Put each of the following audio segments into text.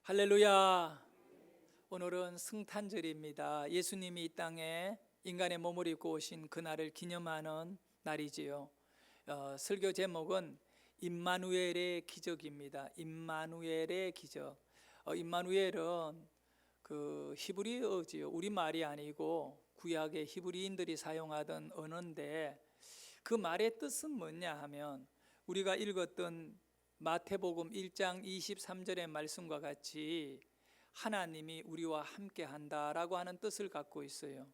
할렐루야. 오늘은 성탄절입니다. 예수님이 이 땅에 인간의 몸을 입고 오신 그날을 기념하는 날이지요. 설교 제목은 임마누엘의 기적입니다. 임마누엘의 기적. 임마누엘은 그 히브리어지요. 우리말이 아니고 구약의 히브리인들이 사용하던 언어인데 그 말의 뜻은 뭐냐 하면 우리가 읽었던 마태복음 1장 23절의 말씀과 같이 하나님이 우리와 함께 한다라고 하는 뜻을 갖고 있어요.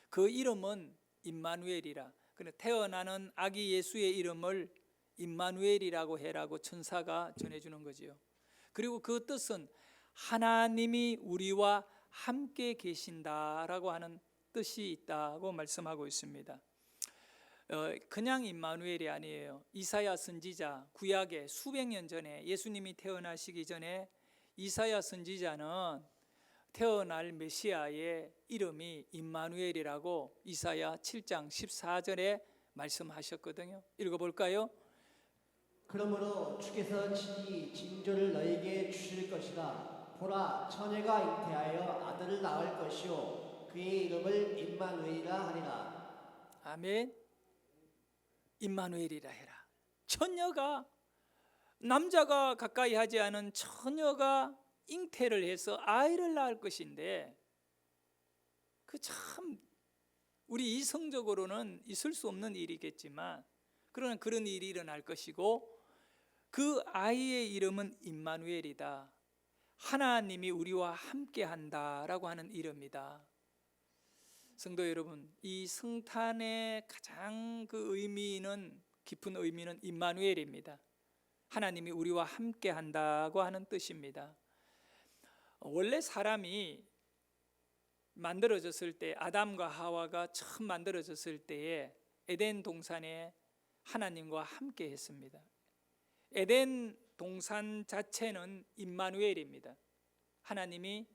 그 이름은 임마누엘이라. 태어나는 아기 예수의 이름을 임마누엘이라고 해라고 천사가 전해주는 거지요. 그리고 그 뜻은 하나님이 우리와 함께 계신다라고 하는 뜻이 있다고 말씀하고 있습니다. 그냥 임마누엘이 아니에요. 이사야 선지자, 구약의 수백 년 전에 예수님이 태어나시기 전에 이사야 선지자는 태어날 메시아의 이름이 임마누엘이라고 이사야 7장 14절에 말씀하셨거든요. 읽어볼까요? 그러므로 주께서 친히 징조를 너에게 주실 것이다. 보라, 처녀가 잉태하여 아들을 낳을 것이요 그의 이름을 임마누엘이라 하리라. 아멘. 임마누엘이라 해라. 처녀가, 남자가 가까이 하지 않은 처녀가 잉태를 해서 아이를 낳을 것인데, 그 참 우리 이성적으로는 있을 수 없는 일이겠지만 그러나 그런 일이 일어날 것이고, 그 아이의 이름은 임마누엘이다. 하나님이 우리와 함께 한다라고 하는 이름이다. 성도 여러분, 이 성탄의 가장 그 의미는, 깊은 의미는 임마누엘입니다. 하나님이 우리와 함께 한다고 하는 뜻입니다. 원래 사람이 만들어졌을 때, 아담과 하와가 처음 만들어졌을 때에 에덴 동산에 하나님과 함께 했습니다. 에덴 동산 자체는 임마누엘입니다. 하나님이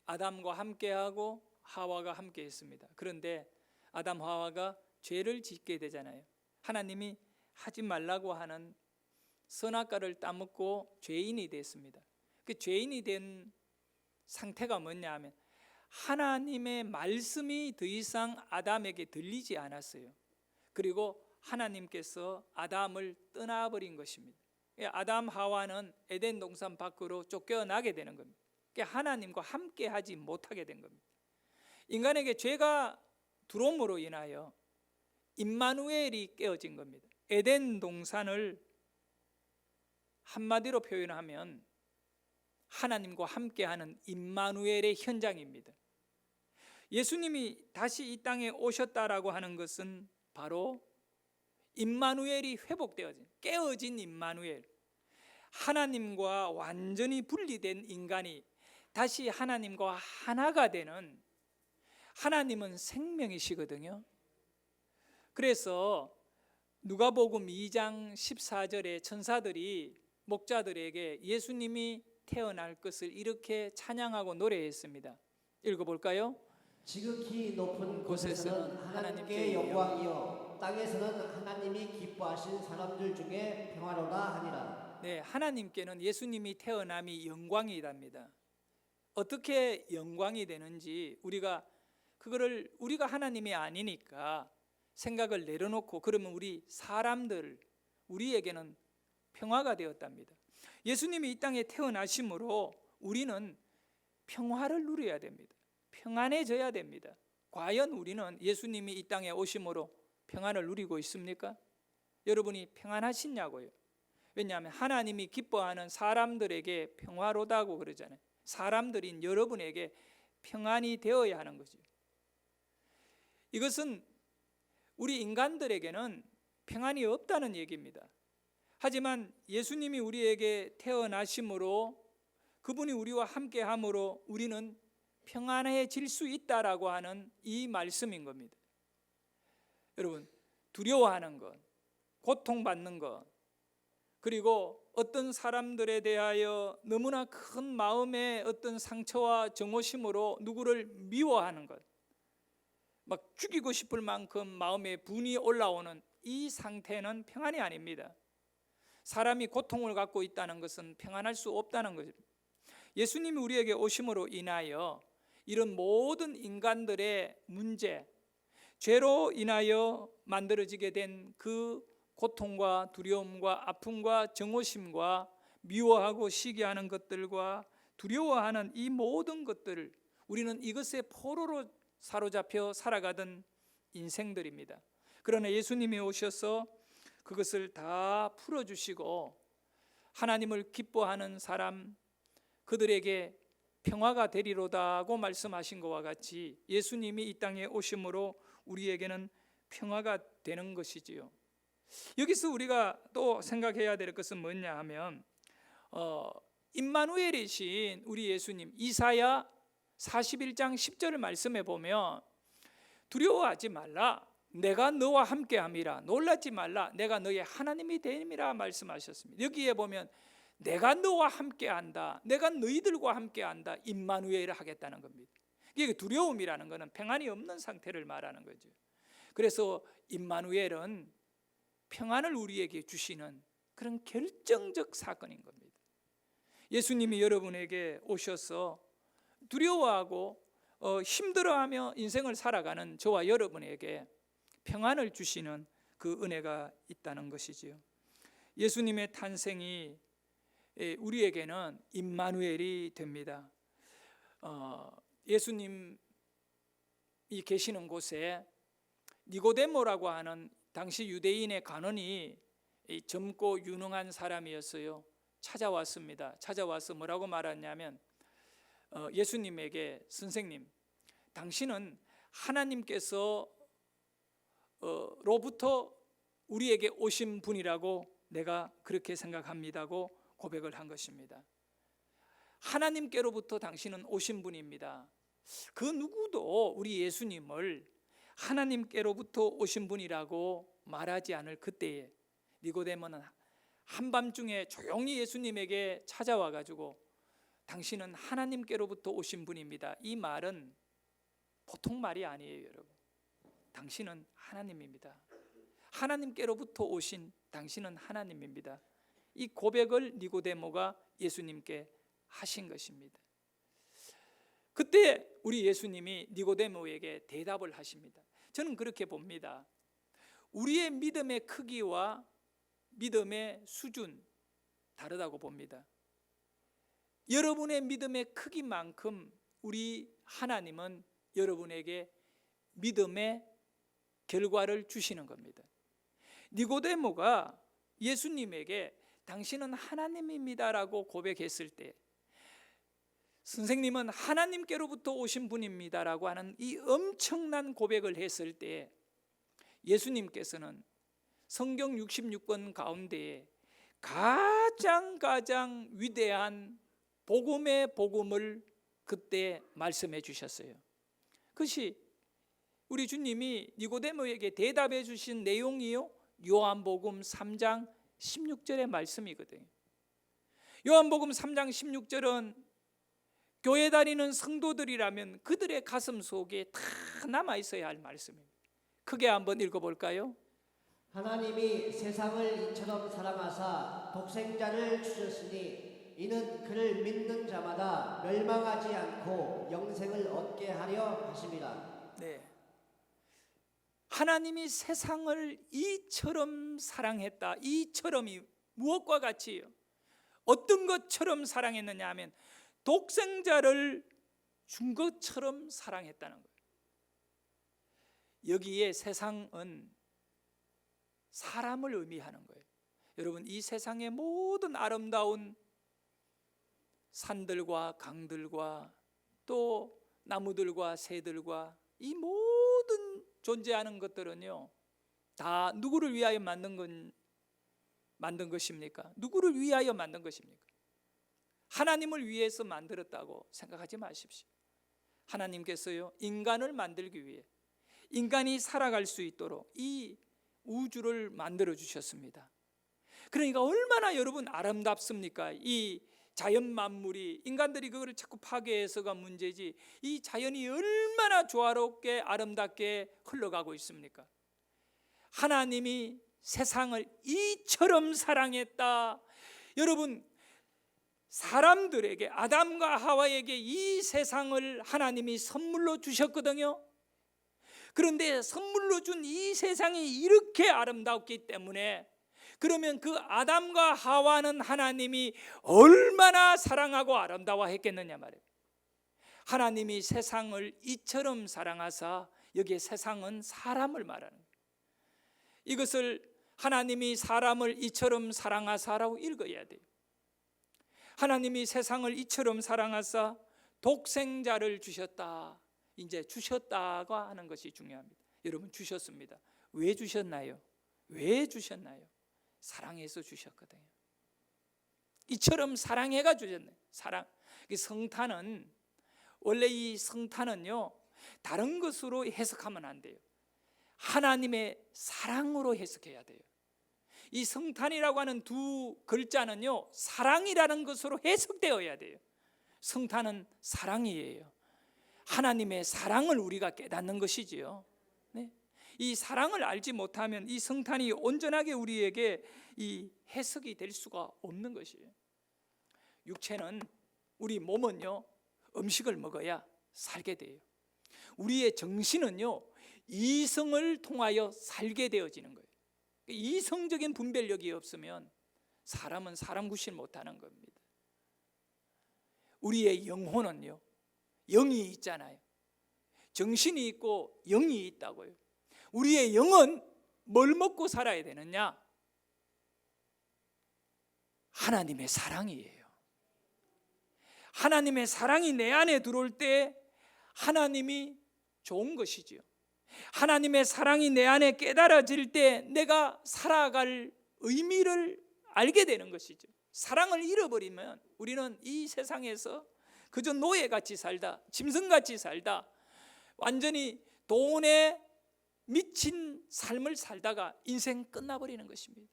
아담과 함께하고 하와가 함께 했습니다. 그런데 아담 하와가 죄를 짓게 되잖아요. 하나님이 하지 말라고 하는 선악과를 따먹고 죄인이 됐습니다. 그 죄인이 된 상태가 뭐냐 하면 하나님의 말씀이 더 이상 아담에게 들리지 않았어요. 그리고 하나님께서 아담을 떠나버린 것입니다. 아담 하와는 에덴 동산 밖으로 쫓겨나게 되는 겁니다. 하나님과 함께 하지 못하게 된 겁니다. 인간에게 죄가 들어옴으로 인하여 임마누엘이 깨어진 겁니다. 에덴 동산을 한마디로 표현하면 하나님과 함께하는 임마누엘의 현장입니다. 예수님이 다시 이 땅에 오셨다라고 하는 것은 바로 임마누엘이 회복되어진, 깨어진 임마누엘, 하나님과 완전히 분리된 인간이 다시 하나님과 하나가 되는, 하나님은 생명이시거든요. 그래서 누가복음 2장 14절에 천사들이 목자들에게 예수님이 태어날 것을 이렇게 찬양하고 노래했습니다. 읽어볼까요? 지극히 높은 곳에서는 하나님께 영광이요 땅에서는 하나님이 기뻐하신 사람들 중에 평화로다 하니라. 네, 하나님께는 예수님이 태어남이 영광이랍니다. 어떻게 영광이 되는지 우리가 하나님이 아니니까 생각을 내려놓고, 그러면 우리 사람들, 우리에게는 평화가 되었답니다. 예수님이 이 땅에 태어나심으로 우리는 평화를 누려야 됩니다. 평안해져야 됩니다. 과연 우리는 예수님이 이 땅에 오심으로 평안을 누리고 있습니까? 여러분이 평안하시냐고요? 왜냐하면 하나님이 기뻐하는 사람들에게 평화로다고 그러잖아요. 사람들인 여러분에게 평안이 되어야 하는 거죠. 이것은 우리 인간들에게는 평안이 없다는 얘기입니다. 하지만 예수님이 우리에게 태어나심으로, 그분이 우리와 함께함으로 우리는 평안해질 수 있다라고 하는 이 말씀인 겁니다. 여러분, 두려워하는 것, 고통받는 것, 그리고 어떤 사람들에 대하여 너무나 큰 마음의 어떤 상처와 정오심으로 누구를 미워하는 것, 막 죽이고 싶을 만큼 마음에 분이 올라오는 이 상태는 평안이 아닙니다. 사람이 고통을 갖고 있다는 것은 평안할 수 없다는 것입니다. 예수님이 우리에게 오심으로 인하여 이런 모든 인간들의 문제, 죄로 인하여 만들어지게 된 그 고통과 두려움과 아픔과 정오심과 미워하고 시기하는 것들과 두려워하는 이 모든 것들을 우리는 이것의 포로로 사로잡혀 살아가던 인생들입니다. 그러나 예수님이 오셔서 그것을 다 풀어주시고 하나님을 기뻐하는 사람, 그들에게 평화가 되리로다고 말씀하신 것과 같이 예수님이 이 땅에 오심으로 우리에게는 평화가 되는 것이지요. 여기서 우리가 또 생각해야 될 것은 뭐냐 하면 임마누엘이신 우리 예수님, 이사야 41장 10절을 말씀해 보면 두려워하지 말라, 내가 너와 함께함이라, 놀라지 말라, 내가 너의 하나님이 됨이라 말씀하셨습니다. 여기에 보면 내가 너와 함께한다, 내가 너희들과 함께한다, 임마누엘을 하겠다는 겁니다. 이게 두려움이라는 것은 평안이 없는 상태를 말하는 거죠. 그래서 임마누엘은 평안을 우리에게 주시는 그런 결정적 사건인 겁니다. 예수님이 여러분에게 오셔서 두려워하고 힘들어하며 인생을 살아가는 저와 여러분에게 평안을 주시는 그 은혜가 있다는 것이지요. 예수님의 탄생이 우리에게는 임마누엘이 됩니다. 예수님이 계시는 곳에 니고데모라고 하는 당시 유대인의 관원이 젊고 유능한 사람이었어요. 찾아왔습니다. 찾아와서 뭐라고 말하냐면 예수님에게, 선생님, 당신은 하나님께서 로부터 우리에게 오신 분이라고 내가 그렇게 생각합니다고 고백을 한 것입니다. 하나님께로부터 당신은 오신 분입니다. 그 누구도 우리 예수님을 하나님께로부터 오신 분이라고 말하지 않을 그때에 니고데모는 한밤중에 조용히 예수님에게 찾아와 가지고 당신은 하나님께로부터 오신 분입니다. 이 말은 보통 말이 아니에요, 여러분. 당신은 하나님입니다. 하나님께로부터 오신 당신은 하나님입니다. 이 고백을 니고데모가 예수님께 하신 것입니다. 그때 우리 예수님이 니고데모에게 대답을 하십니다. 저는 그렇게 봅니다. 우리의 믿음의 크기와 믿음의 수준 다르다고 봅니다. 여러분의 믿음의 크기만큼 우리 하나님은 여러분에게 믿음의 결과를 주시는 겁니다. 니고데모가 예수님에게 당신은 하나님입니다라고 고백했을 때, 선생님은 하나님께로부터 오신 분입니다라고 하는 이 엄청난 고백을 했을 때 예수님께서는 성경 66권 가운데에 가장 위대한 복음의 복음을 그때 말씀해 주셨어요. 그것이 우리 주님이 니고데모에게 대답해 주신 내용이요, 요한복음 3장 16절의 말씀이거든요. 요한복음 3장 16절은 교회 다니는 성도들이라면 그들의 가슴 속에 다 남아 있어야 할 말씀입니다. 크게 한번 읽어볼까요? 하나님이 세상을 이처럼 사랑하사 독생자를 주셨으니 이는 그를 믿는 자마다 멸망하지 않고 영생을 얻게 하려 하심이라. 네. 하나님이 세상을 이처럼 사랑했다. 이처럼이 무엇과 같이요? 어떤 것처럼 사랑했느냐 하면 독생자를 준 것처럼 사랑했다는 거예요. 여기에 세상은 사람을 의미하는 거예요. 여러분, 이 세상의 모든 아름다운 산들과 강들과 또 나무들과 새들과 이 모든 존재하는 것들은요, 다 누구를 위하여 만든 것입니까? 누구를 위하여 만든 것입니까? 하나님을 위해서 만들었다고 생각하지 마십시오. 하나님께서요, 인간을 만들기 위해 인간이 살아갈 수 있도록 이 우주를 만들어 주셨습니다. 그러니까 얼마나 여러분 아름답습니까? 이 자연 만물이, 인간들이 그거를 자꾸 파괴해서가 문제지, 이 자연이 얼마나 조화롭게 아름답게 흘러가고 있습니까? 하나님이 세상을 이처럼 사랑했다. 여러분, 사람들에게, 아담과 하와에게 이 세상을 하나님이 선물로 주셨거든요. 그런데 선물로 준 이 세상이 이렇게 아름답기 때문에, 그러면 그 아담과 하와는 하나님이 얼마나 사랑하고 아름다워했겠느냐 말이에요. 하나님이 세상을 이처럼 사랑하사, 여기에 세상은 사람을 말하는 거예요. 이것을 하나님이 사람을 이처럼 사랑하사라고 읽어야 돼요. 하나님이 세상을 이처럼 사랑하사 독생자를 주셨다. 이제 주셨다가 하는 것이 중요합니다. 여러분, 주셨습니다. 왜 주셨나요? 왜 주셨나요? 사랑해서 주셨거든요. 이처럼 사랑해가 주셨네. 사랑. 성탄은, 원래 이 성탄은요, 다른 것으로 해석하면 안 돼요. 하나님의 사랑으로 해석해야 돼요. 이 성탄이라고 하는 두 글자는요, 사랑이라는 것으로 해석되어야 돼요. 성탄은 사랑이에요. 하나님의 사랑을 우리가 깨닫는 것이지요. 네? 이 사랑을 알지 못하면 이 성탄이 온전하게 우리에게 이 해석이 될 수가 없는 것이에요. 육체는, 우리 몸은요, 음식을 먹어야 살게 돼요. 우리의 정신은요, 이성을 통하여 살게 되어지는 거예요. 이성적인 분별력이 없으면 사람은 사람 구실 못하는 겁니다. 우리의 영혼은요, 영이 있잖아요. 정신이 있고 영이 있다고요. 우리의 영은 뭘 먹고 살아야 되느냐? 하나님의 사랑이에요. 하나님의 사랑이 내 안에 들어올 때 하나님이 좋은 것이지요. 하나님의 사랑이 내 안에 깨달아질 때 내가 살아갈 의미를 알게 되는 것이죠. 사랑을 잃어버리면 우리는 이 세상에서 그저 노예같이 살다, 짐승같이 살다, 완전히 돈에 미친 삶을 살다가 인생 끝나버리는 것입니다.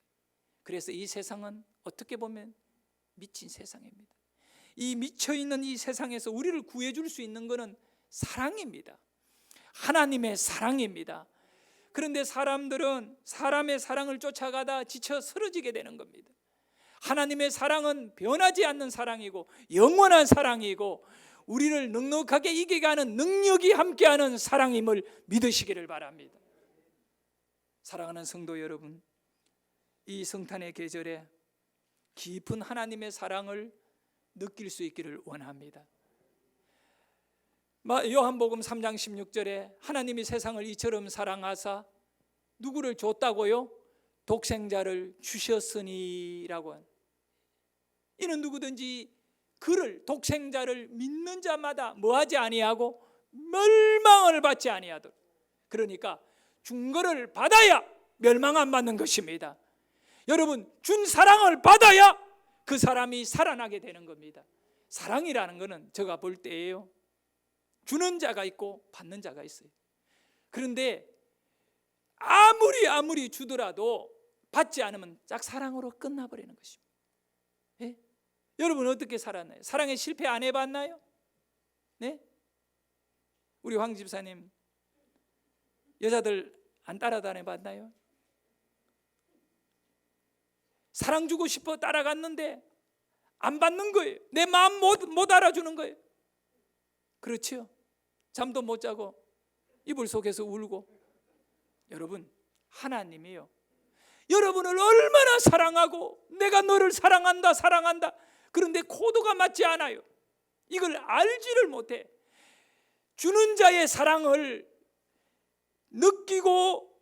그래서 이 세상은 어떻게 보면 미친 세상입니다. 이 미쳐있는 이 세상에서 우리를 구해줄 수 있는 것은 사랑입니다. 하나님의 사랑입니다. 그런데 사람들은 사람의 사랑을 쫓아가다 지쳐 쓰러지게 되는 겁니다. 하나님의 사랑은 변하지 않는 사랑이고 영원한 사랑이고 우리를 넉넉하게 이기게 하는 능력이 함께하는 사랑임을 믿으시기를 바랍니다. 사랑하는 성도 여러분, 이 성탄의 계절에 깊은 하나님의 사랑을 느낄 수 있기를 원합니다. 요한복음 3장 16절에 하나님이 세상을 이처럼 사랑하사 누구를 줬다고요? 독생자를 주셨으니라고 한. 이는 누구든지 그를, 독생자를 믿는 자마다 뭐하지 아니하고 멸망을 받지 아니하도록. 그러니까 준 거를 받아야 멸망 안 받는 것입니다. 여러분, 준 사랑을 받아야 그 사람이 살아나게 되는 겁니다. 사랑이라는 것은 제가 볼 때예요, 주는 자가 있고 받는 자가 있어요. 그런데 아무리 주더라도 받지 않으면 짝사랑으로 끝나버리는 것입니다. 예? 여러분 어떻게 살았나요? 사랑에 실패 안 해봤나요? 네? 우리 황 집사님 여자들 안 따라다녀봤나요? 사랑 주고 싶어 따라갔는데 안 받는 거예요. 내 마음 못 알아주는 거예요. 그렇죠? 잠도 못 자고 이불 속에서 울고. 여러분, 하나님이요, 여러분을 얼마나 사랑하고 내가 너를 사랑한다 그런데 코드가 맞지 않아요. 이걸 알지를 못해. 주는 자의 사랑을 느끼고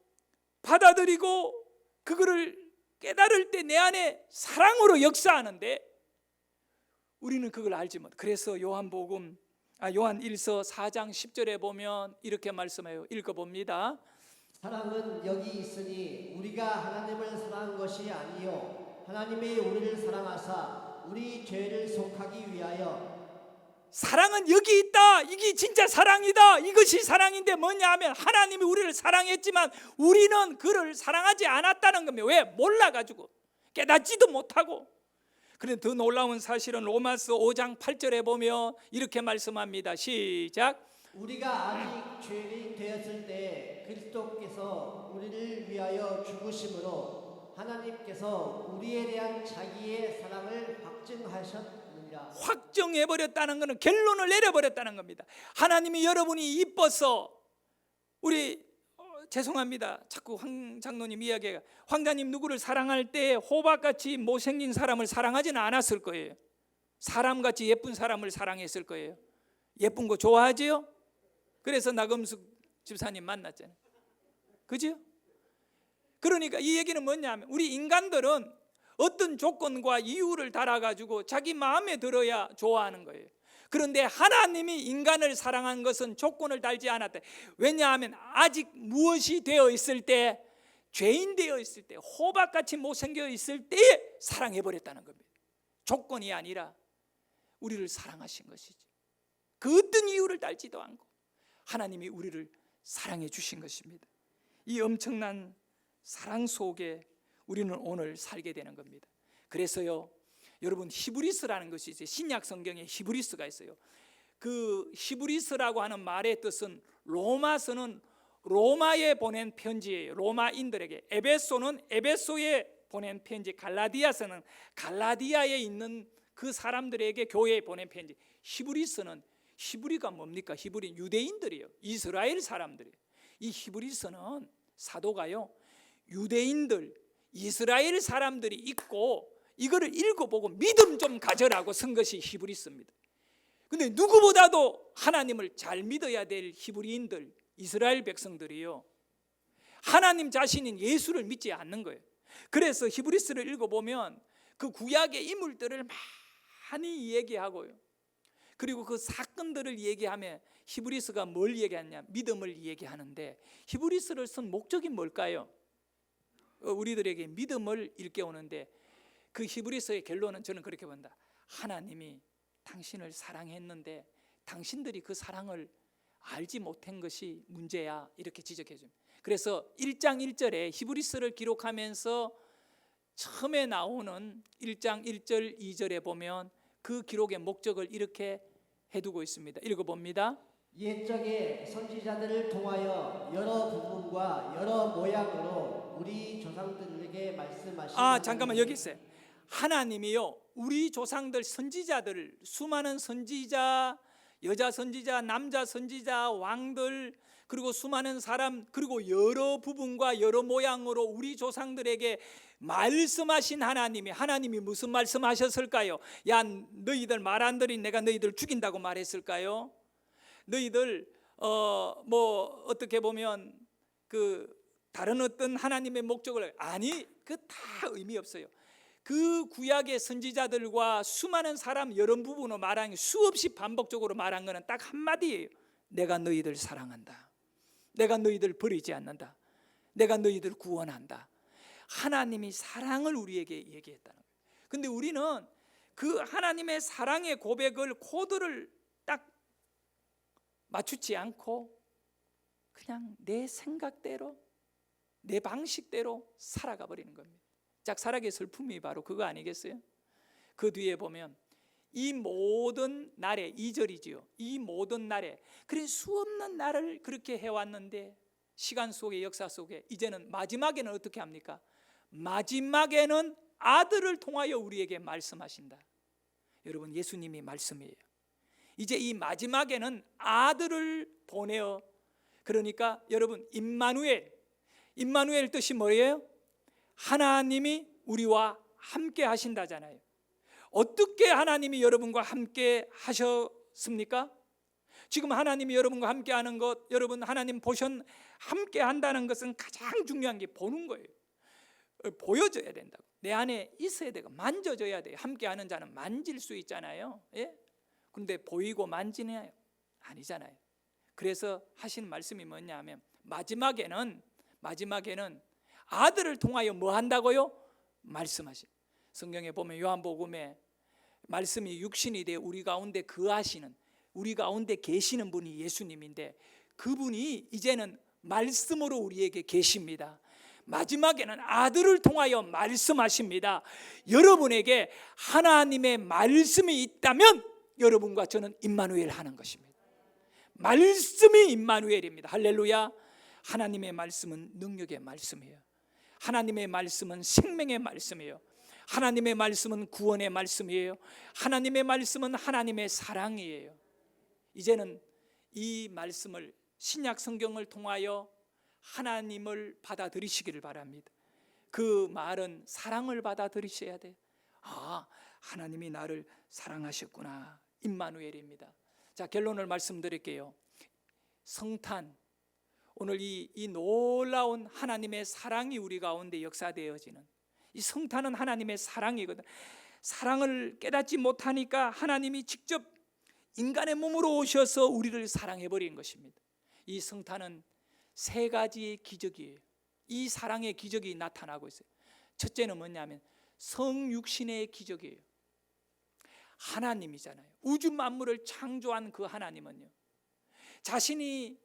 받아들이고 그거를 깨달을 때 내 안에 사랑으로 역사하는데 우리는 그걸 알지 못. 그래서 요한 1서 4장 10절에 보면 이렇게 말씀해요. 읽어봅니다. 사랑은 여기 있으니 우리가 하나님을 사랑한 것이 아니요 하나님이 우리를 사랑하사 우리 죄를 속하기 위하여. 사랑은 여기 있다. 이게 진짜 사랑이다. 이것이 사랑인데 뭐냐 하면 하나님이 우리를 사랑했지만 우리는 그를 사랑하지 않았다는 겁니다. 왜? 몰라가지고 깨닫지도 못하고. 그런데 더 놀라운 사실은 로마서 5장 8절에 보면 이렇게 말씀합니다. 시작. 우리가 아직 죄인이 되었을 때 그리스도께서 우리를 위하여 죽으심으로 하나님께서 우리에 대한 자기의 사랑을 확증하셨느니라. 확정해 버렸다는 것은 결론을 내려 버렸다는 겁니다. 하나님이 여러분이 이뻐서 우리 죄송합니다. 자꾸 황 장로님 이야기가 황자님 누구를 사랑할 때 호박같이 못생긴 사람을 사랑하지는 않았을 거예요. 사람같이 예쁜 사람을 사랑했을 거예요. 예쁜 거 좋아하지요? 그래서 나금숙 집사님 만났잖아요. 그죠? 그러니까 이 얘기는 뭐냐면 우리 인간들은 어떤 조건과 이유를 달아가지고 자기 마음에 들어야 좋아하는 거예요. 그런데 하나님이 인간을 사랑한 것은 조건을 달지 않았다. 왜냐하면 아직 무엇이 되어 있을 때, 죄인 되어 있을 때, 호박같이 못생겨 있을 때에 사랑해버렸다는 겁니다. 조건이 아니라 우리를 사랑하신 것이지. 그 어떤 이유를 달지도 않고 하나님이 우리를 사랑해 주신 것입니다. 이 엄청난 사랑 속에 우리는 오늘 살게 되는 겁니다. 그래서요, 여러분 히브리서라는 것이 이제 신약 성경에 히브리서가 있어요. 그 히브리서라고 하는 말의 뜻은 로마서는 로마에 보낸 편지예요. 로마인들에게. 에베소는 에베소에 보낸 편지. 갈라디아서는 갈라디아에 있는 그 사람들에게 교회에 보낸 편지. 히브리서는 히브리가 뭡니까? 히브리 유대인들이에요. 이스라엘 사람들이에요. 이 히브리서는 사도가요, 유대인들, 이스라엘 사람들이 읽고 이거를 읽어보고 믿음 좀 가져라고 쓴 것이 히브리서입니다. 근데 누구보다도 하나님을 잘 믿어야 될 히브리인들, 이스라엘 백성들이요, 하나님 자신인 예수를 믿지 않는 거예요. 그래서 히브리서를 읽어보면 그 구약의 인물들을 많이 얘기하고요, 그리고 그 사건들을 얘기하며 히브리서가 뭘 얘기하냐? 믿음을 얘기하는데 히브리서를 쓴 목적이 뭘까요? 우리들에게 믿음을 일깨우는데 그 히브리서의 결론은 저는 그렇게 본다. 하나님이 당신을 사랑했는데 당신들이 그 사랑을 알지 못한 것이 문제야, 이렇게 지적해 줍니다. 그래서 1장 1절에 히브리서를 기록하면서 처음에 나오는 1장 1절 2절에 보면 그 기록의 목적을 이렇게 해두고 있습니다. 읽어봅니다. 옛적에 선지자들을 통하여 여러 부분과 여러 모양으로 우리 조상들에게 말씀하신 잠깐만, 여기 있어요. 하나님이요, 우리 조상들 선지자들, 수많은 선지자, 여자 선지자, 남자 선지자, 왕들, 그리고 수많은 사람, 그리고 여러 부분과 여러 모양으로 우리 조상들에게 말씀하신 하나님이 무슨 말씀하셨을까요? 야, 너희들 말 안 들으니 내가 너희들 죽인다고 말했을까요? 너희들 뭐 어떻게 보면 그 다른 어떤 하나님의 목적을, 아니, 그 다 의미 없어요. 그 구약의 선지자들과 수많은 사람 여러 부분으로 말한, 수없이 반복적으로 말한 것은 딱 한마디예요. 내가 너희들 사랑한다. 내가 너희들 버리지 않는다. 내가 너희들 구원한다. 하나님이 사랑을 우리에게 얘기했다는 거예요. 근데 우리는 그 하나님의 사랑의 고백을, 코드를 딱 맞추지 않고 그냥 내 생각대로, 내 방식대로 살아가 버리는 겁니다. 짝사랑의 슬픔이 바로 그거 아니겠어요? 그 뒤에 보면 이 모든 날에, 2절이지요. 이 모든 날에, 그래 수없는 날을 그렇게 해왔는데 시간 속에, 역사 속에 이제는 마지막에는 어떻게 합니까? 마지막에는 아들을 통하여 우리에게 말씀하신다. 여러분, 예수님이 말씀이에요. 이제 이 마지막에는 아들을 보내어, 그러니까 여러분, 임마누엘 뜻이 뭐예요? 하나님이 우리와 함께 하신다잖아요. 어떻게 하나님이 여러분과 함께 하셨습니까? 지금 하나님이 여러분과 함께 하는 것, 여러분 하나님 함께 한다는 것은 가장 중요한 게 보는 거예요. 보여줘야 된다고. 내 안에 있어야 되고 만져줘야 돼요. 함께 하는 자는 만질 수 있잖아요. 예? 그런데 보이고 만지나요? 아니잖아요. 그래서 하시는 말씀이 뭐냐면 마지막에는 아들을 통하여 뭐 한다고요? 말씀하시. 성경에 보면 요한복음에 말씀이 육신이 되어 우리 가운데 거하시는, 우리 가운데 계시는 분이 예수님인데 그분이 이제는 말씀으로 우리에게 계십니다. 마지막에는 아들을 통하여 말씀하십니다. 여러분에게 하나님의 말씀이 있다면 여러분과 저는 임마누엘 하는 것입니다. 말씀이 임마누엘입니다. 할렐루야. 하나님의 말씀은 능력의 말씀이에요. 하나님의 말씀은 생명의 말씀이에요. 하나님의 말씀은 구원의 말씀이에요. 하나님의 말씀은 하나님의 사랑이에요. 이제는 이 말씀을, 신약 성경을 통하여 하나님을 받아들이시기를 바랍니다. 그 말은 사랑을 받아들이셔야 돼요. 아, 하나님이 나를 사랑하셨구나. 임마누엘입니다. 자, 결론을 말씀드릴게요. 성탄, 오늘 이 놀라운 하나님의 사랑이 우리 가운데 역사되어지는, 이 성탄은 하나님의 사랑이거든. 사랑을 깨닫지 못하니까 하나님이 직접 인간의 몸으로 오셔서 우리를 사랑해버린 것입니다. 이 성탄은 세 가지의 기적이에요. 이 사랑의 기적이 나타나고 있어요. 첫째는 뭐냐면 성육신의 기적이에요. 하나님이잖아요. 우주 만물을 창조한 그 하나님은요, 자신이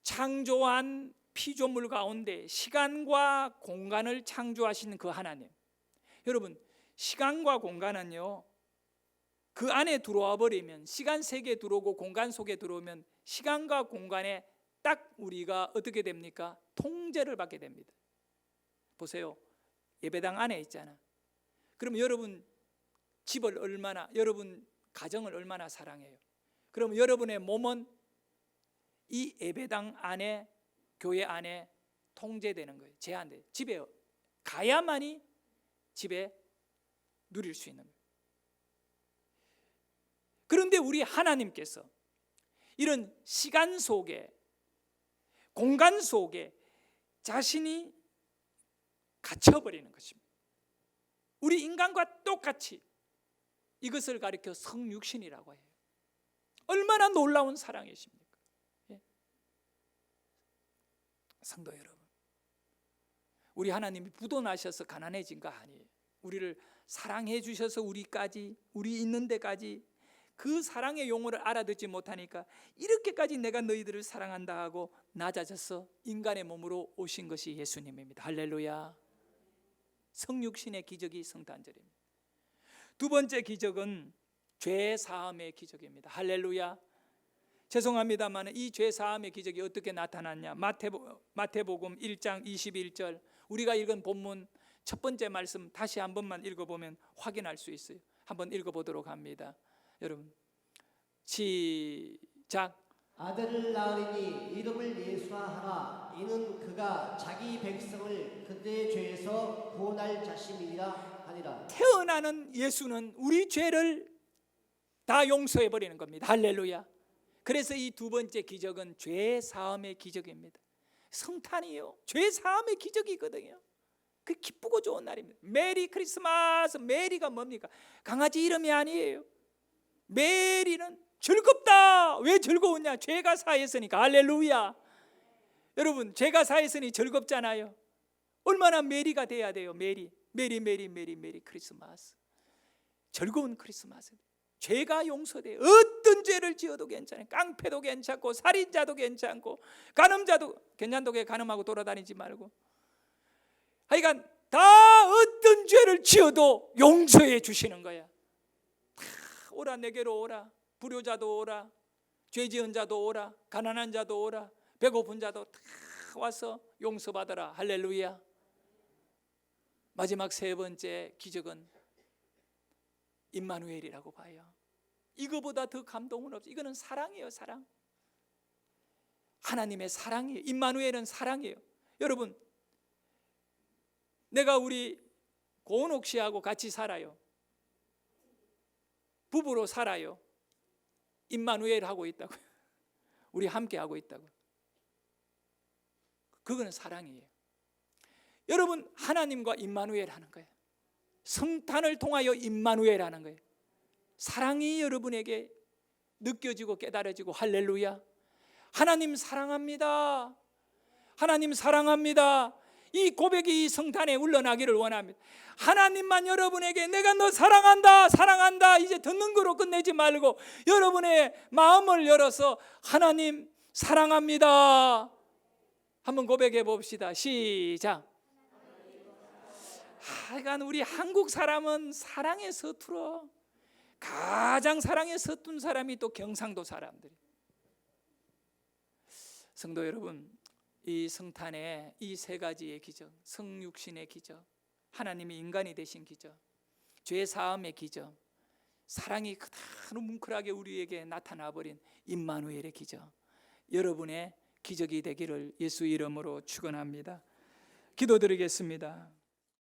창조한 피조물 가운데 시간과 공간을 창조하신 그 하나님. 여러분, 시간과 공간은요, 그 안에 들어와 버리면, 시간 세계에 들어오고 공간 속에 들어오면 시간과 공간에 딱 우리가 어떻게 됩니까? 통제를 받게 됩니다. 보세요, 예배당 안에 있잖아. 그럼 여러분 집을 얼마나, 여러분 가정을 얼마나 사랑해요? 그럼 여러분의 몸은 이 예배당 안에, 교회 안에 통제되는 거예요. 제한돼요. 집에 가야만이 집에 누릴 수 있는 거예요. 그런데 우리 하나님께서 이런 시간 속에, 공간 속에 자신이 갇혀버리는 것입니다. 우리 인간과 똑같이 이것을 가리켜 성육신이라고 해요. 얼마나 놀라운 사랑이십니까? 예? 성도 여러분, 우리 하나님이 부도나셔서 가난해진 거 아니에요. 우리를 사랑해 주셔서 우리 있는 데까지 그 사랑의 용어를 알아듣지 못하니까 이렇게까지 내가 너희들을 사랑한다 하고 낮아져서 인간의 몸으로 오신 것이 예수님입니다. 할렐루야. 성육신의 기적이 성탄절입니다. 두 번째 기적은 죄 사함의 기적입니다. 할렐루야. 죄송합니다만 이 죄 사함의 기적이 어떻게 나타났냐? 마태복음 1장 21절, 우리가 읽은 본문 첫 번째 말씀 다시 한 번만 읽어보면 확인할 수 있어요. 한번 읽어보도록 합니다. 여러분, 시작. 아들을 낳으리니 이름을 예수라 하라. 이는 그가 자기 백성을 그들의 죄에서 구원할 자심이니라 하니라. 태어나는 예수는 우리 죄를 다 용서해 버리는 겁니다. 할렐루야. 그래서 이 두 번째 기적은 죄 사함의 기적입니다. 성탄이요, 죄 사함의 기적이거든요. 그 기쁘고 좋은 날입니다. 메리 크리스마스. 메리가 뭡니까? 강아지 이름이 아니에요. 메리는 즐겁다. 왜 즐거우냐? 죄가 사했으니까. 할렐루야. 여러분, 죄가 사했으니 즐겁잖아요. 얼마나 메리가 돼야 돼요. 메리 크리스마스. 즐거운 크리스마스. 죄가 용서돼요. 어떤 죄를 지어도 괜찮아요. 깡패도 괜찮고 살인자도 괜찮고 간음자도 괜찮다고 해. 간음하고 돌아다니지 말고. 하여간 다 어떤 죄를 지어도 용서해 주시는 거야. 다 오라, 내게로 오라. 불효자도 오라, 죄 지은 자도 오라, 가난한 자도 오라, 배고픈 자도 다 와서 용서받아라. 할렐루야. 마지막 세 번째 기적은 임마누엘이라고 봐요. 이거보다 더 감동은 없어요. 이거는 사랑이에요. 사랑. 하나님의 사랑이에요. 임마누엘은 사랑이에요. 여러분, 내가 우리 고은옥 씨하고 같이 살아요. 부부로 살아요. 임마누엘 하고 있다고요. 우리 함께 하고 있다고. 그거는 사랑이에요. 여러분, 하나님과 임마누엘 하는 거예요. 성탄을 통하여 임마누엘 하는 거예요. 사랑이 여러분에게 느껴지고 깨달아지고. 할렐루야. 하나님 사랑합니다. 하나님 사랑합니다. 이 고백이 이 성탄에 울러나기를 원합니다. 하나님만 여러분에게 내가 너 사랑한다, 사랑한다, 이제 듣는 거로 끝내지 말고 여러분의 마음을 열어서 하나님 사랑합니다 한번 고백해 봅시다. 시작. 하여간 우리 한국 사람은 사랑에 서툴어. 가장 사랑에 서툰 사람이 또 경상도 사람들이. 성도 여러분, 이 성탄에 이 세 가지의 기적, 성육신의 기적, 하나님이 인간이 되신 기적, 죄 사함의 기적, 사랑이 그대로 뭉클하게 우리에게 나타나 버린 임마누엘의 기적, 여러분의 기적이 되기를 예수 이름으로 축원합니다. 기도드리겠습니다.